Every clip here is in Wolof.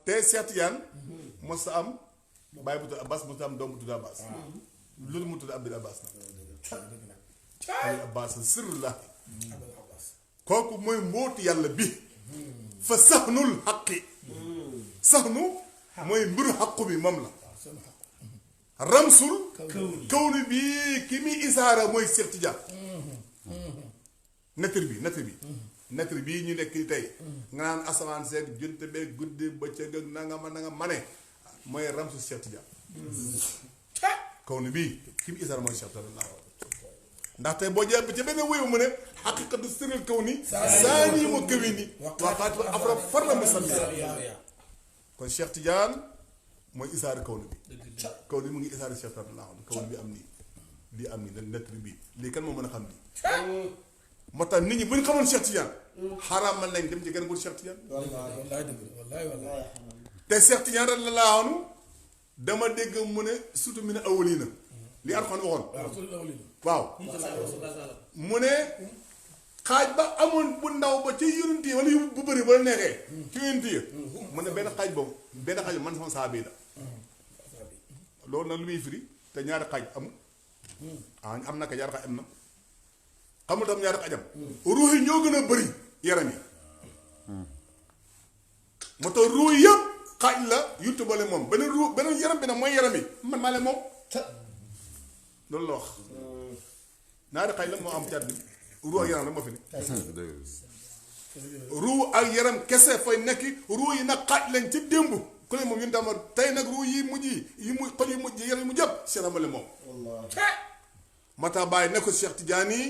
te Cheikh Tidiane mos a am bàyyi bu tudd Abbas mos a am doom bu tudd Abbas loolu mu tudd Abdul Abbas na Abdul Abbas sirr la kooku mooy mbóotu yàlla bi fa saxnul xaqi saxnu mooy mbiru xaqu bi moom la ramsul kawni bi ki muy isaara mooy Cheikh Tidiane netri bii ñu nekk tey nga naan asamaan seeg junte beeg guddi bëccëg ak nanga ma ne mooy ramsul Cheikh Tidiane kawni bii ki muy isaara mooy Cheikh Tidiane ndaxte boo jàpp ci benn wéyu mu ne xaqiqatu sirril kawni saani wa kawni waxaatu afra farla musammi kon Cheikh Tidiane mooy isaar kawni bi kawni bi mu ngi isaar Cheikh Tidiane kawni bi am nii lii am nii netri bii lii kan moo mën a xam nii moo tax nit ñi bu ñu xamoon Cheikh Tidiane xaraamal nañ dem ci gën bu Cheikh Tidiane te Cheikh Tidiane radiyallaahu anhu dama dégg mu ne surtout mi ne awwaliina li Alxuraan waxoon waaw mu ne xaaj ba amoon bu ndaw ba ci yonent yi wala yu bu bëri ba la neexee ci yonent yi mu ne benn xaaj boobu man sama saa bii la loolu nag lu muy firi te ñaari xaaj amul am na ko ñaari xaaj am na xamul tam ñaari xaaj am ruux yi ñoo gën a bëri yaram yi moo tax ruux yi yëpp xaaj la yuttubale moom beneen yaram bi nag mooy yaram yi man maa leen moom loolu la wax ñaari xaaj la moo am caat bi ruu ak yaram rek moo fi ne ruu ak yaram kese fay nekk ruu yi nag xaaj lañ ci démb ku ne moom ñun dama tey nag ruu yi mujj yi mu xol yi mujj yaram yi mu jëpp Cheikh Amale moom moo tax bàyyi ne ko Cheikh Tidiane yi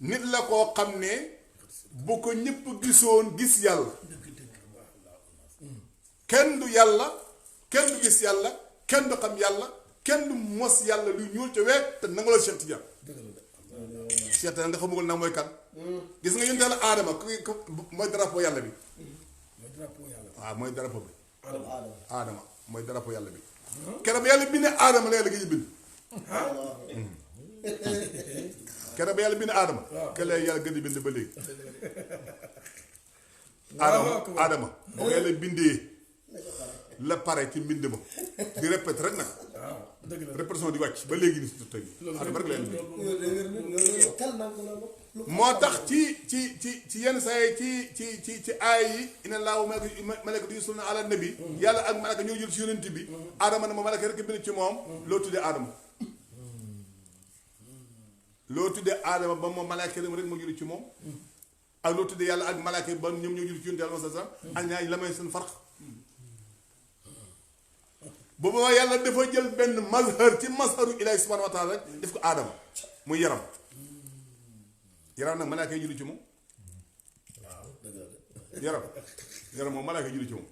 nit la koo xam ne bu ko ñëpp gisoon gis yàlla kenn du yàlla kenn du gis yàlla kenn du xam yàlla kenn du mos yàlla luy ñuul ca weet te nanga la Cheikh Tidiane Cheikh Tidiane nga xamugul nag mooy kan gis nga yonte la aadama ku mooy drapeau yàlla bi waaw mooy drapeau bi aadama mooy drapeau yàlla bi keroog yàlla bind aadama la yàlla gi ñu bind keroog yàlla bind aadama ke la yàlla gën di bind ba léegi aadama boo yàlla bindee la pare ci mbind ma di répété rek nag répétition di wàcc ba léegi ni si tey aadama rek la yàlla bind moo tax ci yenn saa yi ci aay yi inna laahu malaaka yusalluuna ala nabi yàlla ak malaaka ñoo jël ci yonent bi aadama ne ma malaaka rek bind ci moom loo tuddee aadama ba moom malaaka rek moo jël ci moom ak loo tuddee yàlla ak malaaka ba ñoom ñoo jël ci yonent yàlla sallallahu alayhi wa sallam ak ñaar la may seen farq boobu yàlla dafa jël benn mazhar ci mazharu ilaahi subhaanahu wa taala rek def ko aadama muy yaram nag malaaka yi julli ci moom yaram moom malaaka yi julli ci moom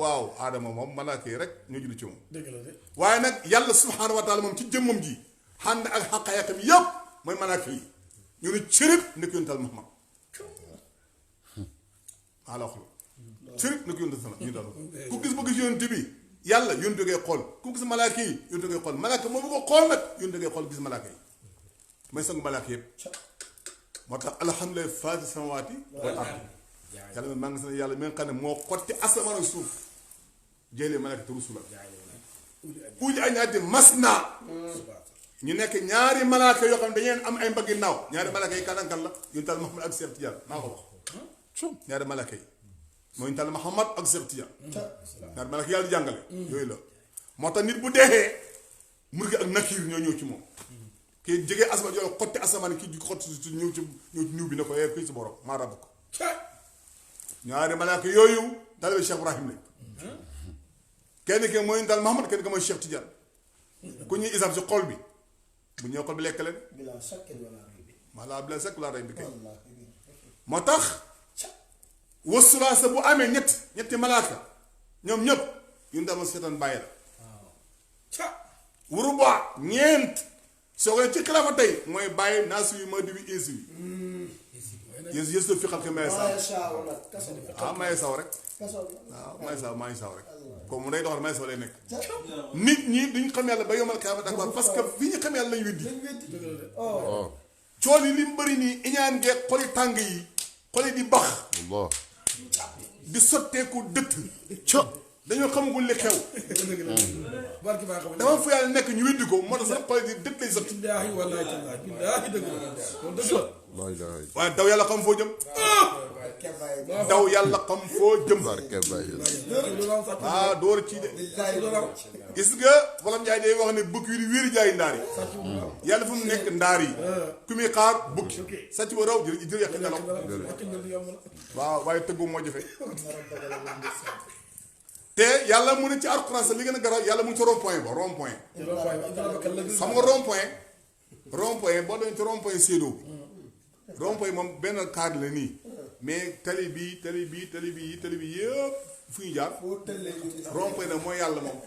waaw aadama moom malaaka yi rek ñoo julli ci moom waaye nag yàlla subhaanahu wa taala moom ci jëmmam ji xànd ak xaqaayatam yëpp mooy malaaka yi ñu ne cërib nekk yontal Muhammad maa la wax la cërib nekk yontal sama ñu dal ku gis ba gis yonent bi yàlla yonent ngay xool ku gis malaaka yi yonent ngay xool malaaka moom bu ko xool nag yonent ngay xool gis malaaka yi may sang malaaka yëpp moo tax alhamdulilah faati samawaati wal ardi yàlla maa ngi sant yàlla mi nga xam ne moo xotti asamaan ak suuf jëlee malaaka rusula uji añaati mas naa ñu nekk ñaari malaaka yoo xam ne dañeen am ay mbaggi naaw ñaari malaaka yi kan la yontal Muhammad ak Cheikh Tidiane maa ko wax ñaari malaaka yi mooy yontal Muhammad ak Cheikh Tidiane ñaari malaaka yàlla jàngale yooyu la moo tax nit bu deexee murgi ak nakiir ñoo ñëw ci moom kii jege asamaan yooyu xotti asamaan kii di xotti si ñëw ci niw bi ne ko fii si borom maa rabb ko ñaari malaaka yooyu talibé Cheikh Ibrahim lañ kenn ki mooy yontal Muhammad kenn ki mooy Cheikh Tidiane ku ñuy isaab si xol bi bu ñëw xol bi lekk leen bila sakk wala rey bi kay moo tax wasulaasa bu amee ñetti malaaka ñoom ñëpp yu dama seetaan bàyyi la wuru baa ñeent soo ko ci xilaafa tey mooy bàyyi naasu yu ma diwi insi wi yës fi xam ke maye saw maye saw rek waaw maye saw rek comme mu day doxal maye saw lay nekk nit ñi duñ xam yàlla ba yomal kaama d'accord parce que fi ñu xam yàlla lañ weddi cool yi li mu bëri nii iñaan ngee xoli tàng yi xoli di bax di sotteeku dëtt dañoo xamagul li xew dafa fa yàlla nekk ñu weddi ko moo tax sax xol di dëtt lay sotti waaye daw yàlla xam foo jëm daw yàlla xam foo jëm ah door ci de gis nga Wolof Njaay day wax ne bukki yi wéeri jaayi ndaar yi yàlla fu mu nekk ndaar yi ku muy xaar bukki sàcc ba raw jër yàq nelaw waaw waaye tëggu moo jafe te yàlla mu ne ci Alxuraan sax li gën a garaaw yàlla mu ngi ci rond point ba rond point xam nga rond point boo demee ci rond point Sédhiou rond point moom benn cadre la nii mais tali bi yëpp fu ñu jaar rond point nag mooy yàlla moom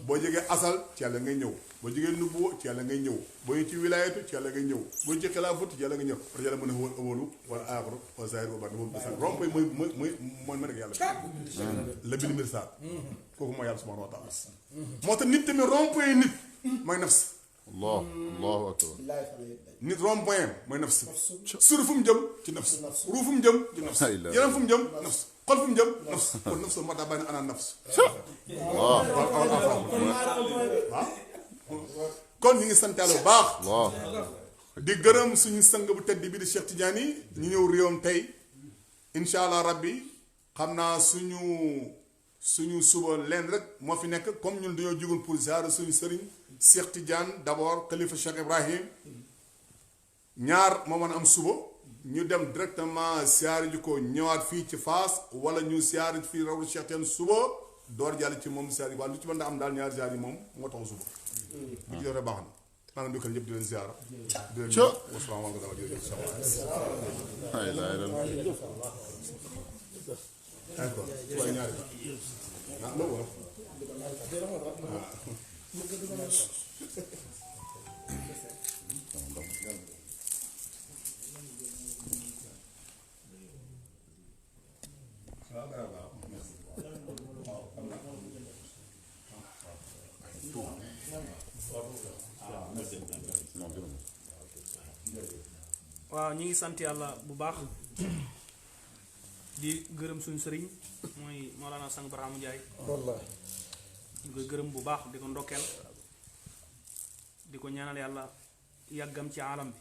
boo jógee asal ci yàlla ngay ñëw boo jógee nubboo ci yàlla ngay ñëw boo ñu ci wilaayatu ci yàlla ngay ñëw boo ñu ci xilaafatu ci yàlla ngay ñëw parce que yàlla mën a wal awalu wala aaxiru wala zaahiru wa baatin rond point mooy ma nekk yàlla la bil mirsal kooku mooy yàlla subhanahu wa taala moo tax nit tamit rond point nit mooy nafs allahu akbar nit rond point mooy nafs sur fu mu jëm ci nafs ruu fu mu jëm ci nafs yaram fu mu jëm nafs xol fu mu jëm nafs kon nafs moo tax bàyyi na ana nafs waaw kon ñu ngi sant yàlla bu baax di gërëm suñu sang bu tedd bi di Cheikh Tidiane ñu ñëw réewam tey incha allah rabbi xam naa suñu suba leen rek moo fi nekk comme ñun dañoo jógoon pour ziara suñu sëriñ Cheikh Tidiane d'abord xalifa Cheikh Ibrahim ñaar moo mën a am suba ñu dem directement siyaari ji ko ñëwaat fii ci Fass wala ñu siyaari fii rawlu Cheikh Tidiane suba door jàll ci moom siyaari yi waaye lu ci mën a am daal ñaari siyaari yi moom moo tax suba bu ci defee baax na maa ngi dukkal ñëpp di leen ziara di leen wasalaamaaleykum waaye ñaari loolu waaw ñu ngi sant yàlla bu baax di gërëm suñu sëriñ mooy Mawlana Sang Barham Ndiaye ñu koy gërëm bu baax di ko ndokkeel di ko ñaanal yàlla yàggam ci alam bi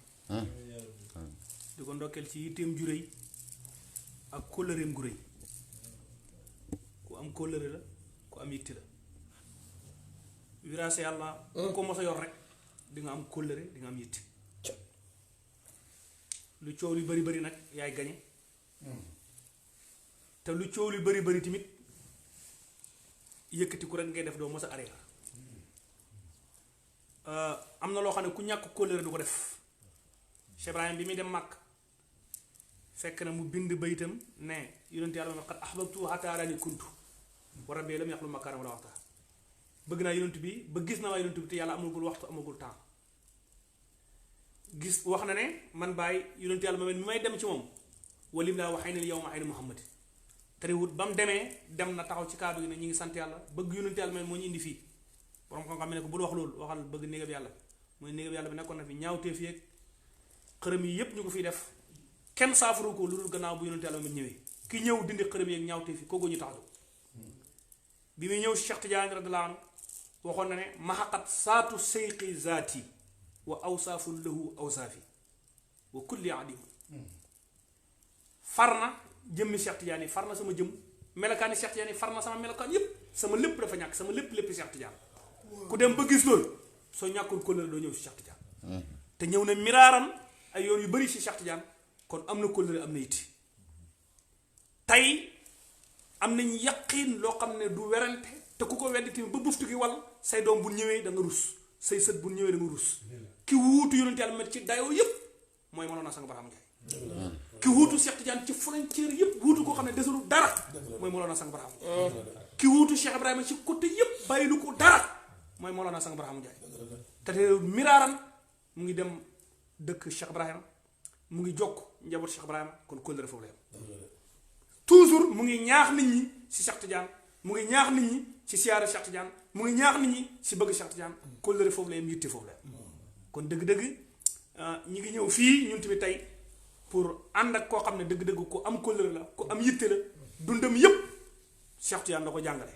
di ko ndokkeel ci yitteem ju réy ak kóllëreem gu réy ku am kóllëre la ku am yitte la wiraase yàlla ku ko mos a yor rek di nga am kóllëre di nga am yitte lu coow li bari bari nag yaay gañe te lu coow li bari bari tamit yëkkati ku rek ngay def doo mos a arrière am na loo xam ne ku ñàkk kóllëre du ko def Cheikh Ibrahim bi muy dem màkk fekk na mu bind bayitam ne yonent yàlla ma qad ahbabtu hatta arani kuntu wa rabbi lam yaxlu makaaram wala waxta bëgg naa yonent bi ba gis na waa yonent bi te yàlla amagul waxtu amagul temps gis wax na ne man bàyyi yonent yàlla ma mi may dem ci moom walim laa waxay ne yow ma ay na Muhammad terewut ba mu demee dem na taxaw ci kaaba gi ne ñu ngi sant yàlla bëgg yonent yàlla moo ñu indi fii borom xam-xam ne ko bul wax loolu waxal bëgg néegam yàlla mooy néegam yàlla bi nekkoon na fi ñaawteef yeeg xërëm yi yépp ñu ko fiy def kenn saafaru ko lu dul gannaaw bu yonent yàlla ma ñëwee ki ñëw dindi xërëm yeeg ñaawteef yi kooku ñu taxaw bi muy ñëw Cheikh Tidiane radiyallahu anhu waxoon na ne maxaqat saatu seyqi zaati wa awsaafun lahu awsaafi wa kulli adim far na jëmmi Cheikh Tidiane yi far na sama jëm melokaan yi Cheikh Tidiane yi far na sama melokaan yépp sama lépp dafa ñàkk sama lépp Cheikh Tidiane ku dem ba gis loolu soo ñàkkul kóllëre doo ñëw si Cheikh Tidiane te ñëw na miraaran ay yoon yu bari si Cheikh Tidiane kon am na kóllëre am na it tey am nañ yaqiin loo xam ne du werante te ku ko weddi tamit ba buftu gi wal say doom bu ñëwee da nga rus say sët bu ñëwee da nga rus ki wuutu yonent yàlla met ci dayoo yépp mooy Mawlana Sang Barham Ndiaye ki wuutu Cheikh Tidiane ci frontière yépp wuutu koo xam ne desalu dara mooy Mawlana Sang Barham ki wuutu Cheikh Ibrahima ci côté yépp bàyyi lu ko dara mooy Mawlana Sang Barham Ndiaye te miraaran mu ngi dem dëkk Cheikh Ibrahima mu ngi jokk njaboot Cheikh Ibrahima kon kóllëre foofu la yam toujours mu ngi ñaax nit ñi si Cheikh Tidiane mu ngi ñaax nit ñi si siyaare Cheikh Tidiane mu ngi ñaax nit ñi si bëgg Cheikh Tidiane kóllëre foofu la yam yitte foofu la yam kon dëgg-dëgg ñi ngi ñëw fii ñun tamit tey pour ànd ak koo xam ne dëgg-dëgg ku am kóllëre la ku am yitte la dundam yépp Cheikh Tidiane da ko jàngale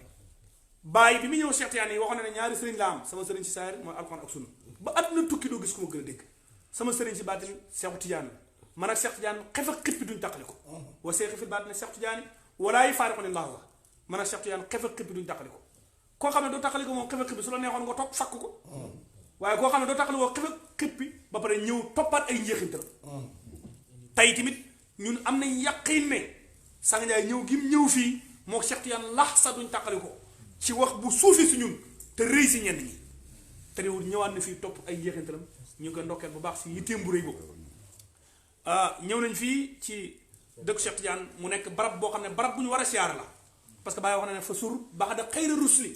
bàyyi bi mu ñëw Cheikh Tidiane yi waxoon na ne ñaari sëriñ la am sama sëriñ si saayir mooy alxuraan ak sunna ba àdduna tukki doo gis ku ma gën a dégg sama sëriñ si baatin Cheikh Tidiane man ak Cheikh Tidiane xef ak xippi duñ taqali ko wa see xifil baatin Cheikh Tidiane walaay faariqu lillah la man ak Cheikh Tidiane xef ak xippi duñ taqali ko koo xam ne doo taqali ko moom xef ak xippi su la neexoon nga toog fakk ko waaye koo xam ne doo taqali ko xef ak xippi ba pare ñëw toppaat ay njeexintal tey tamit ñun am nañ yaqin ne Sang Ndiaye ñëw gi ñëw fii moo Cheikh Tidiane lax sa duñ taqali ko ci wax bu suufi si ñun te rëy si ñenn ñi te réewul ñëwaat na fii topp ay njeexintalam ñu ngi koy ndokkeel bu baax si yitteem bu rëy boobu ñëw nañ fii ci dëkk Cheikh Tidiane mu nekk barab boo xam ne barab bu ñu war a siyaara la parce que Baye wax na ne fa sur baax da xayra rusli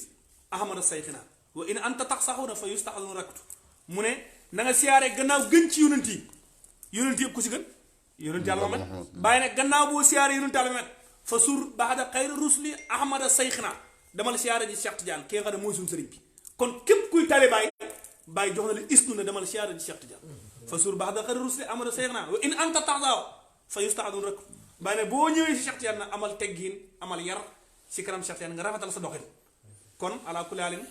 ahmada sayxina wa in anta tax saxu na fa yustaxadun raktu mu ne na nga siyaare gannaaw gën ci yonent yëpp ku si gën yonent yàlla Muhammad Baye ne gannaaw boo siyaare yonent yàlla Muhammad fa sur baax da xayra rusli ahmada sayxina demal siyaare ji Cheikh Tidiane ki nga xam ne mooy suñu sëriñ bi kon képp kuy tale Baye jox na la isnu ne demal siyaare ji Cheikh Tidiane fa sur baax da xayra rusli ahmada sayxina wa in anta tax saxu fa yustaxadun raktu Baye ne boo ñëwee si Cheikh Tidiane na amal teggin amal yar si kanam Cheikh Tidiane nga rafetal sa doxin kon ala kulli haalin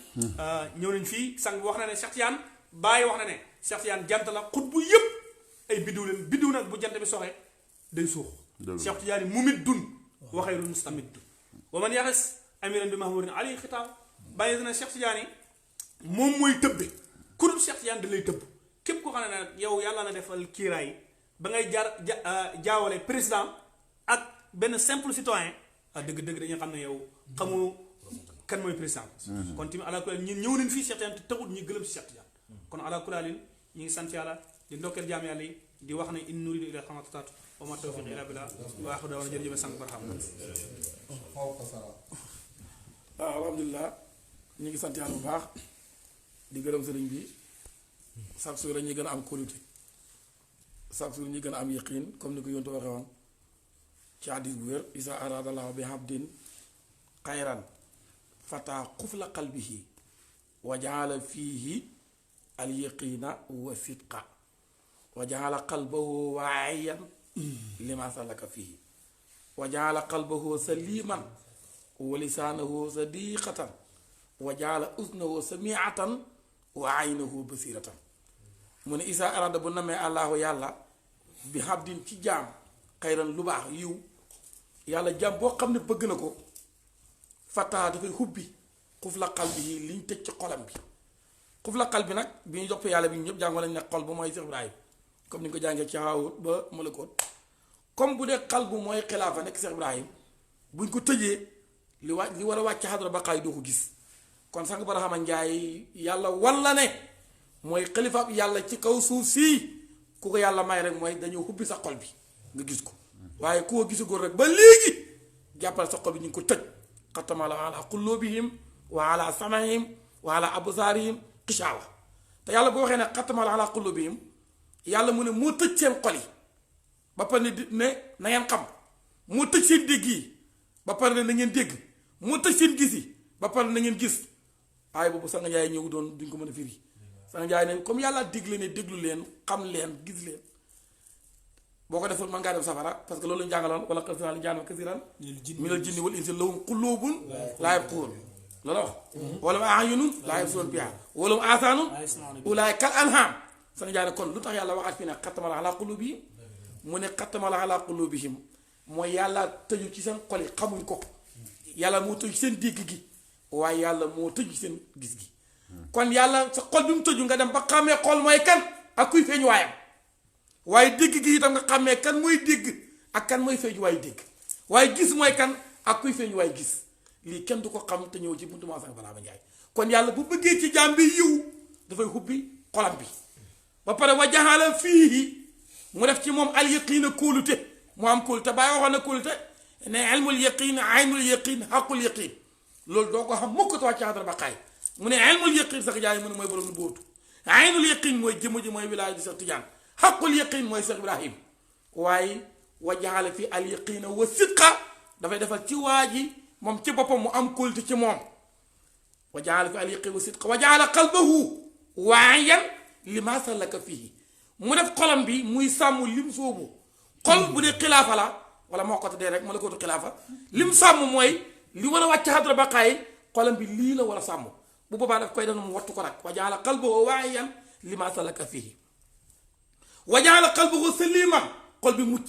ñëw nañ fii sang wax na ne Cheikh Tidiane Baye wax na ne Cheikh Tidiane jant la xut bu yëpp ay biddiw leen biddiw nag bu jant bi soxee day suux Cheikh Tidiane mumit dun waxayrun mustamid dun wa man yaxes amiran bi mahmurin ali xitaab Baye na Cheikh Tidiane moom mooy tëbbe ku dul Cheikh Tidiane da lay tëbb képp ko xam ne nag yow yàlla la defal kiiraay ba ngay jaawale président ak benn simple citoyen dëgg-dëgg dañuy xam ne yow xamoo kan mooy président kon tamit ala kulli ñun ñëw nañ fii Cheikh Tidiane te taxut ñu gëlëm si Cheikh Tidiane kon ala kulli ñu ngi sant yàlla di ndokkeel jaam yàlla yi di wax ne in nuridu ila xamatataatu wa ma tawfiq ila billah wa axu daawana jërëjëf sang barxam waaw alhamdulilah ñu ngi sant yàlla bu baax di gërëm sëriñ bi chaque jour ñuy gën a am kóolute chaque jour ñuy gën a am yaqin comme ni ko yontu waxee woon ci hadis bu wér isa aradallahu bi abdin xayran fata xufla qalbihi wa jaala fiihi al yaqina wa sidqa wa jaala qalbahu waayan lima salaka fiihi wa jaala qalbahu saliman wa lisaanahu sadiqatan wa jaala usnahu samiatan wa aynahu basiratan mu ne isa arada bu namee allahu yàlla bi abdin ci jaam xayran lu baax yiw yàlla jaam boo xam ne bëgg na ko fataa dafay hubbi xuf la xal bi yi liñ tëj ci xolam bi xuf la xal bi nag bi ñu jox yàlla bi ñu ñëpp jàngoo nañ ne xol bu mooy Cheikh Ibrahim comme ni nga ko jàngee ci Haawut ba Malakoot comme bu dee xal bu mooy xilaafa nekk Cheikh Ibrahim buñ ko tëjee li war a wàcc xadra baqaay doo ko gis kon sang Barahama Njaay yàlla walla ne mooy xalifa yàlla ci kaw suuf sii ku ko yàlla may rek mooy dañoo hubbi sa xol bi nga gis ko waaye ku ko gisagul rek ba léegi jàppal sa xol bi ñu ngi ko tëj xatama ala qulubihim wa ala samahim wa ala absaarihim xishaawa te yàlla boo waxee ne xatama ala qulubihim yàlla mu ne moo tëj seen xol yi ba pare ne na ngeen xam moo tëj seen dégg yi ba pare ne na ngeen dégg moo tëj seen gis yi ba pare na ngeen gis waaye boobu Sang Njaay ñëw doon duñ ko mën a firi Sang Njaay ne comme yàlla digle ne déglu leen xam leen gis leen boo ko deful mën ngaa dem safara parce que loolu lañu jàngaloon wala xasina li jaan kasiran minal jinni wal insi lahum qulubun laa yafqahuun loolu wax wala a'yunun laa yubsiruuna bihaa wala aasaanun ulaa'ika kal an'aam Sang Njaay ne kon lu tax yàlla waxaat fi ne xattama ala quluubihim mu ne xattama ala quluubihim mooy yàlla tëju ci seen xol yi xamuñ ko yàlla moo tëju ci seen dégg gi waaye yàlla moo tëju ci seen gis gi kon yàlla sa xol bi mu tëju nga dem ba xàmmee xol mooy kan ak kuy feeñ waayam waaye dégg gi itam nga xàmmee kan mooy dégg ak kan mooy feeñ waay dégg waaye gis mooy kan ak kuy feeñ waay gis lii kenn du ko xam te ñëw ci buntu maa Sang Barahama Njaay kon yàlla bu bëggee ci jaam bi yiw dafay hubbi xolam bi ba pare wa jaxala fii mu def ci moom al yaqiina kóolute mu am kóolute bàyyi waxoon na kóolute ne ilmul yaqiin aynul yaqiin xaqul yaqiin loolu doo ko xam mukk te wàcc ci xadara baqaay mu ne ilmul yaqiin Sang Njaay mu ne mooy borom nu bóotu aynul yaqiin mooy jëmm ji mooy wilaaya di Cheikh Tidiane xaqul yaqiin mooy Cheikh Ibrahim waaye wa jaxala fi al yaqiina wa sidqa dafay defal ci waa ji moom ci boppam mu am kóolute ci moom wa jaxala fi al yaqiina wa sidqa wa jaxala qalbahu waayan lima salaka fihi mu def xolam bi muy sàmm lim soobu xol bu dee xilaafa la wala moo ko dee rek malakootu xilaafa lim sàmm mooy li war a wàcc xadra baqaay xolam bi lii la war a sàmm bu boobaa daf koy def mu wattu ko nag wa jaala qalbahu waa'iyan lima salaka fihi wa jaala qalbahu saliman xol bi mucc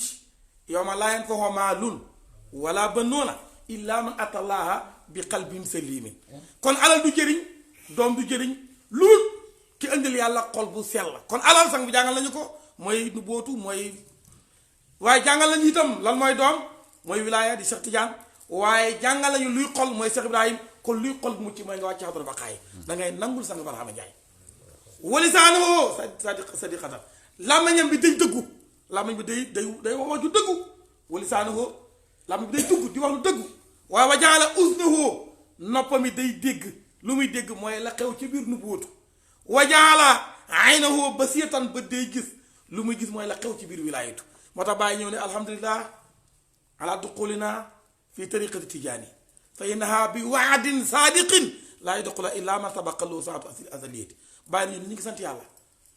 yawma laa yanfa'u maalun wala banuuna illa man atallaha bi qalbin salimin kon alal du jëriñ doom du jëriñ luul ki indil yàlla xol bu sell kon alal sang bi jàngal nañu ko mooy nu bootu mooy waaye jàngal nañu itam lan mooy doom mooy wilaaya di Cheikh Tidiane waaye jàngal nañu luy xol mooy Cheikh Ibrahim kon luy xol bu mucc mooy nga wàcc xadra baqaay da ngay nangul sang Barhama Njaay walisaanoo sadiqatan làmmiñam bi day dëggu làmmiñ bi day wax ju dëggu walisaanoo làmmiñ bi day dugg di wax lu dëggu waaye wa jaala usnahu noppam yi day dégg lu muy dégg mooy la xew ci biir nu bóotu wa jaala aynahu basiratan ba day gis lu muy gis mooy la xew ci biir wilaayatu moo tax bàyyi ñëw ne alhamdulillah ala duxulina fi tariqati tijaani fa innaha bi waadin saadiqin laa yadxula illa man sabaqa lahu saatu azaliyati bàyyi ñu ngi sant yàlla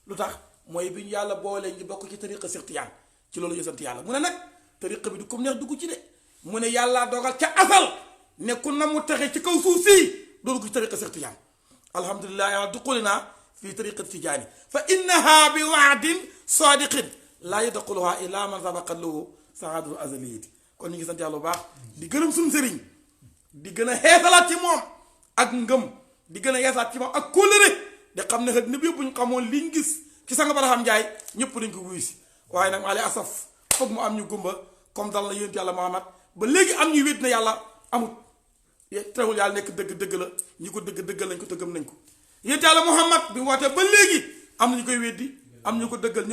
lu tax mooy bi ñu yàlla boole ñu bokk ci tariqa Cheikh Tidiane ci loolu ñu sant yàlla mu ne nag tariqa bi du comme neex dugg ci de mu ne yàllaa dogal ca asal ne ku na mu texe ci kaw suuf si doo dugg ci tariqa Cheikh Tidiane alhamdulillah ala duxulina fi tariqati tijaani fa innaha bi waadin saadiqin laa yadxuluha illa man sabaqa lahu saatu azaliyati kon ñu ngi sant yàlla bu baax di gërëm suñu sëriñ di gën a xeesalaat ci moom ak ngëm di gën a xeesalaat ci moom ak kóllëre de xam ne xët nëpp yëpp bu ñu xamoon liñ gis ci sang Barham Njaay ñëpp dañ ko wuyu si waaye nag maale asaf foog mu am ñu gumba comme dal na yonent yàlla Muhammad ba léegi am ñu wét na yàlla amut teewul yàlla nekk dëgg la ñi ko dëggal nañ ko te gëm nañ ko yonent yàlla Muhammad bi mu wootee ba léegi am na ñu koy weddi am ñu ko dëggal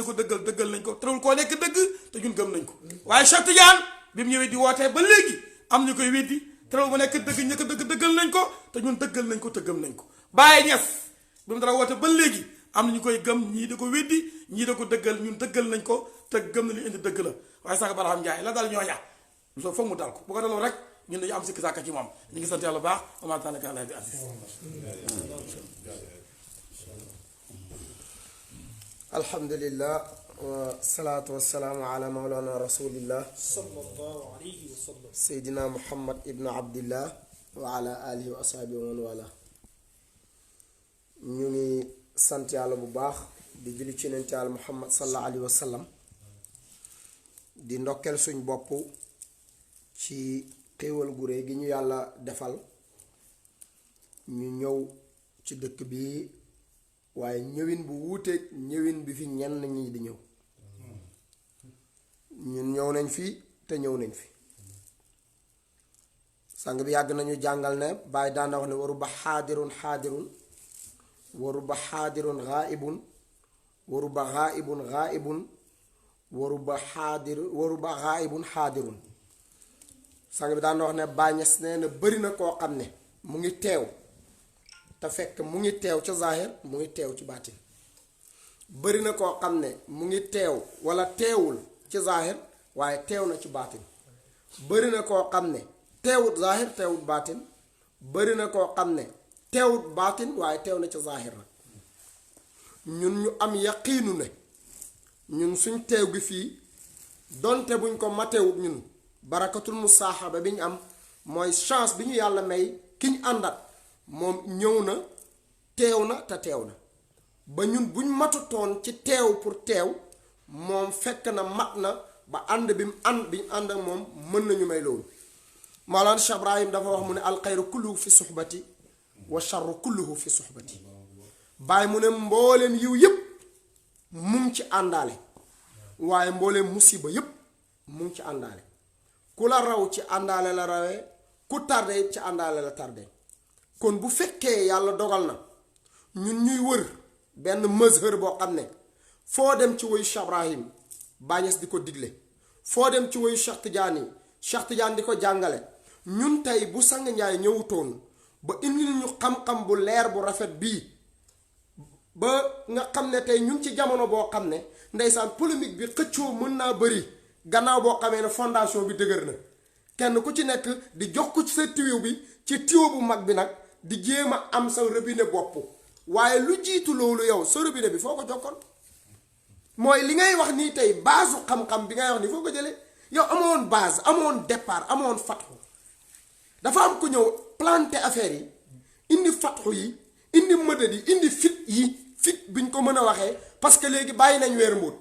nañ ko teewul koo nekk dëgg te ñun gëm nañ ko waaye Cheikh Tidiane bi mu ñëwee di wootee ba léegi am ñu koy weddi teewul bu nekk dëgg ñi ko dëggal nañ ko te ñun dëggal nañ ko te gëm nañ ko Baye Niass bi mu dara woote ba léegi am na ñu koy gëm ñii da ko weddi ñii da ko dëggal ñun dëggal nañ ko te gëm na li indi dëgg la waaye sang Barham Njaay la dal ñooña soo foog mu dal ko bu ko daloon rek ñun dañu am sikki sàkka ci moom ñu ngi sant yàlla baax ama tanaka ala bi asis alhamdulillah wa salaatu wa salaamu ala mawlana rasulillah sallallahu alayhi wa sallam seydina muhammad ibnu abdillah wa ala alihi wa ashabihi wa man wala ñu ngi sant yàlla bu baax di julli ci yonent yàlla muhammad sallallahu alayhi wa sallam di ndokkeel suñ bopp ci xéewal gu réy gi ñu yàlla defal ñu ñëw ci dëkk bi waaye ñëwin bu wuuteeg ñëwin bi fi ñenn ñi di ñëw ñun ñëw nañ fi te ñëw nañ fi sang bi yàgg nañu jàngal ne bàyyi daana wax ne waru ba xaadirun xaadirun waru ba xaadirun xaaibun waru ba xaaibun xaaibun waru ba xaaibun xaadirun sang bi daan wax ne bàññes nee na bari na koo xam ne mu ngi teew te fekk mu ngi teew ca zaahir mu ngi teew ci baatin bari na koo xam ne mu ngi teew wala teewul ci zaahir waaye teew na ci baatin bari na koo xam ne teewut zaahir teewut baatin bari na koo xam ne teewut baatin waaye teew na ca zaahir nag ñun ñu am yaqiinu ne ñun suñ teew gi fii donte buñ ko matewut ñun barakatul musaaxaba bi ñu am mooy chance bi ñu yàlla may ki ñu àndat moom ñëw na teew na te teew na ba ñun buñ matutoon ci teew pour teew moom fekk na mat na ba ànd bi mu ànd ak moom mën nañu may loolu Mawlana Cheikh Ibrahim dafa wax mu ne alxayru kulluhu fi suxbati wa charru kulluhu fi suxbati bàyyi mu ne mbooleem yiw yépp mu ngi ci àndaale waaye mbooleem musiba yépp mu ngi ci àndaale ku la raw ci àndaale la rawee ku tardé ci àndaale la tardé kon bu fekkee yàlla dogal na ñun ñuy wër benn mazhar boo xam ne foo dem ci woyu Cheikh Ibrahim Bañes di ko digle foo dem ci woyu Cheikh Tidiane di ko jàngale ñun tey bu sang njaay ñëwutoon ba indil ñu xam-xam bu leer bu rafet bii ba nga xam ne tey ñun ci jamono boo xam ne ndeysaan polémique bi xëccoo mën naa bëri gannaaw boo xamee ne fondation bi dëgër na kenn ku ci nekk di jox ko ci sa tuyau bi ci tuyau bu mag bi nag di jéem a am sa robinet bopp waaye lu jiitu loolu yow sa robinet bi foo ko jokkoon mooy li ngay wax nii tey baasu xam-xam bi ngay wax nii foo ko jëlee yow amoon base amoon départ amoon fatxu dafa am ku ñëw planter affaire yi indi fatxu yi indi mëdët yi indi fit biñ ko mën a waxee parce que léegi bàyyi nañ weer mbóot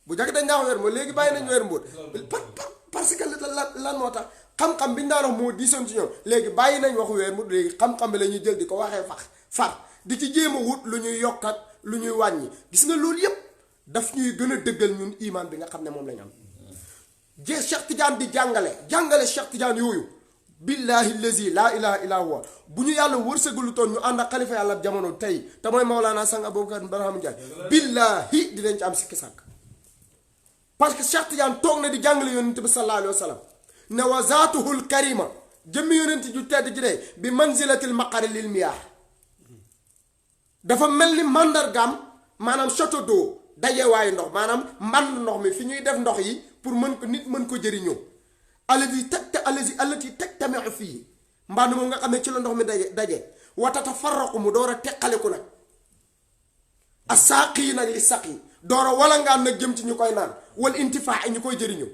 bu njëkk dañ daa wax weer mbóot léegi bàyyi nañ weer mbóot parce que lan moo tax xam-xam bi ñu daan wax moo diisoon ci ñoom léegi bàyyi nañ waxu weer mbóot léegi xam-xam bi la ñuy jël di ko waxee far di ci jéem a wut lu ñuy yokk ak lu ñuy wàññi gis nga loolu yépp daf ñuy gën a dëggal ñun iman bi nga xam ne moom lañ am Cheikh Tidiane di jàngale Cheikh Tidiane yooyu billahi lazi laa ilaha illa huwa bu ñu yàlla wërsëgalu toon ñu ànd ak xalifa yàlla jamono tey te mooy Maolana Sang Aboubacar Barham Ndiaye billahi dinañ ci am sikki sàkk parce que Cheikh Tidiane toog na di jàngale yonent bi sallallahu alayhi wa sallam ne wa zaatuhul karima jëmmi yonent ju tedd ji de bi manzilatil maqari lil miyaah dafa mel ni màndargaam maanaam château d'eau dajewaayu ndox maanaam mband ndox mi fi ñuy def ndox yi pour mën ko nit mën ko jëriñoo allati tajtamiu fii mband moom nga xam ne ci la ndox mi daje watata farraqu mu door a teqaliku nag a saaq yi nag li saq yi door a walangaan nag jëm ci ñu koy naan wal intifaa ñu koy jëriñoo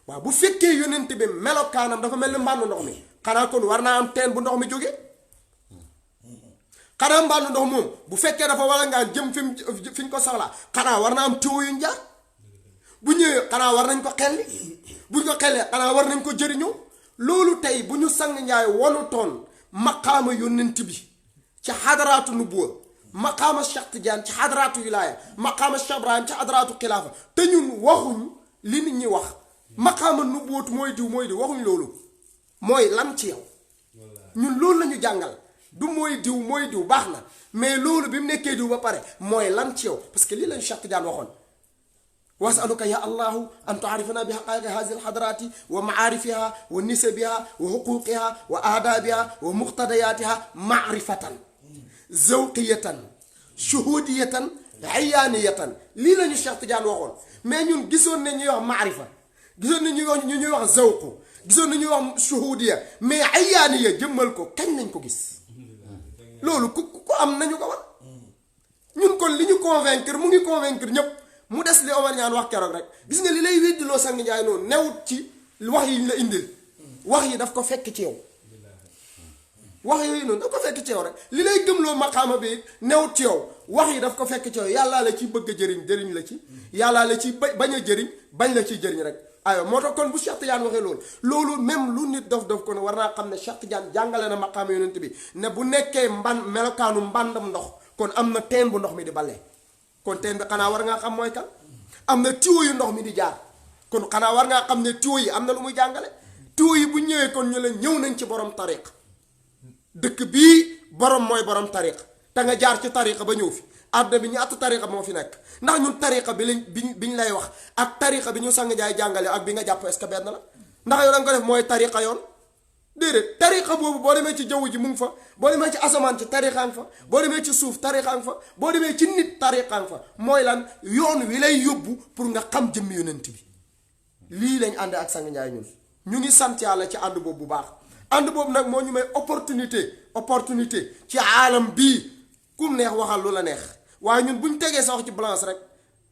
waaw bu fekkee yonent bi melokaanam dafa mel ni mbàndu ndox mi xanaa kon war naa am teen bu ndox mi jógee xanaa mbàndu ndox moom bu fekkee dafa walangaan jëm fi ñu ko soxlaa xanaa war naa am tuyau yu ñu jaar bu ñëwee xanaa war nañ ko xelli buñ ko xellee xanaa war nañ ko jëriñoo loolu tey bu ñu sang njaay wonu toon maqaama yonent bi ci xadaraatu nubuwa maqaama Cheikh Tidiane ci xadaraatu wilaaya maqaama Cheikh Ibrahim ci xadaraatu xilaafa te ñun waxuñ li nit ñi wax maqaama nubuwatu mooy diw waxuñ loolu mooy lan ci yow ñun loolu lañu jàngal du mooy diw baax na mais loolu bi mu nekkee diw ba pare mooy lan ci yow parce que lii lañu Cheikh Tidiane waxoon wasaluka ya allahu an tuarifana bi xaqaiqi hadi alxadrati wa maarifiha wa nisabiha wa xuquqiha wa aadabiha wa muqtadayatiha maarifatan zawqiyatan shuhudiyatan ayaaniyatan lii la ñu Cheikh Tidiane waxoon mais ñun gisoon ne ñuy wax maarifa gisoon ne ñuy wax zawqu gisoon ne ñuy wax shuhudiya mais ayaaniya jëmmal ko kañ nañ ko gis loolu ku am nañu ko war ñun kon li ñu convaincre mu ngi convaincre ñépp mu des li Omar ñaan wax keroog rek gis nga li lay weddiloo sang njaay noonu newut ci wax yi ñu la indil wax yi daf ko fekk ci yow wax yooyu noonu daf ko fekk ci yow rek li lay gëmloo maqaama bi newut ci yow wax yi daf ko fekk ci yow yàllaa la ci bëgg a jëriñ la ci yàllaa la ci bañ a jëriñ bañ la ciy jëriñ rek aywa moo tax kon bu Cheikh Tidiane waxee loolu même lu nit dof ko ne war naa xam ne Cheikh Tidiane jàngale na maqaama yonent bi ne bu nekkee melokaanu mbàndam ndox kon am na teen bu ndox mi di balee kon teen bi xanaa war ngaa xam mooy kan am na tuyau yu ndox mi di jaar kon xanaa war ngaa xam ne tuyau yi am na lu muy jàngale tuyau yi bu ñëwee kon ñu la ñëw nañ ci borom tariq dëkk bii borom mooy borom tariq te nga jaar ci tariqa ba ñëw fi àdduna bi ñaata tariqa moo fi nekk ndax ñun tariqa biñ lay wax ak tariqa bi ñu sang jaay jàngale ak bi nga jàpp est-ce que benn la ndax yow da nga ko def mooy tariqa yoon déedéet tariqa boobu boo demee ci jaww ji mu ngi fa boo demee ci asamaan ci tariqaan fa boo demee ci suuf tariqaan fa boo demee ci nit tariqaan fa mooy lan yoon wi lay yóbbu pour nga xam jëmmi yonent bi lii lañ ànd ak sang njaay ñun ñu ngi sant yàlla ci ànd boobu bu baax ànd boobu nag moo ñu may opportunité ci aalam bii kum neex waxal lu la neex waaye ñun buñ tegee sa wax ci balance rek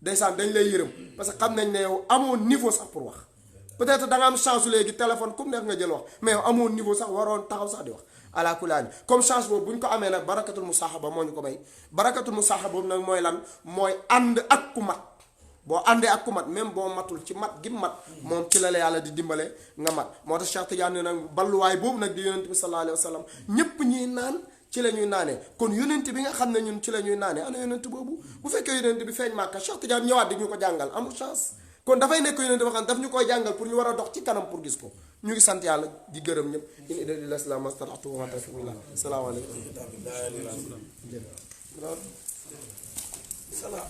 ndeysaan dañ lay yërëm parce que xam nañ ne yow amoo niveau sax pour wax peut-être da nga am chance léegi téléphone kum neex nga jël wax mais yow amoo niveau sax waroon taxaw sax di wax ala kulaani comme chance boobu bu ñu ko amee nag barakatul musahaba moo ñu ko may barakatul musahaba boobu nag mooy lan mooy ànd ak ku mat boo àndee ak ku mat même boo matul ci mat gi mat moom ci la yàlla di dimbale nga mat moo tax Cheikh Tidiane nag balluwaay boobu nag di yonent bi sallallahu alayhi wa sallam ñépp ñuy naan ci la ñuy naanee kon yonent bi nga xam ne ñun ci la ñuy naanee ana yonent boobu bu fekkee yonent bi feeñ Màkka Cheikh Tidiane ñëwaat di ñu ko jàngal amul chance kon dafay nekk yonent boo xam ne daf ñu koy jàngal pour ñu war a dox ci kanam pour gis ko ñu ngi sant yàlla di gërëm ñëpp in ida illa islam mastata'tu wa ma tawfiqi illa billah salaamaaleykum salaam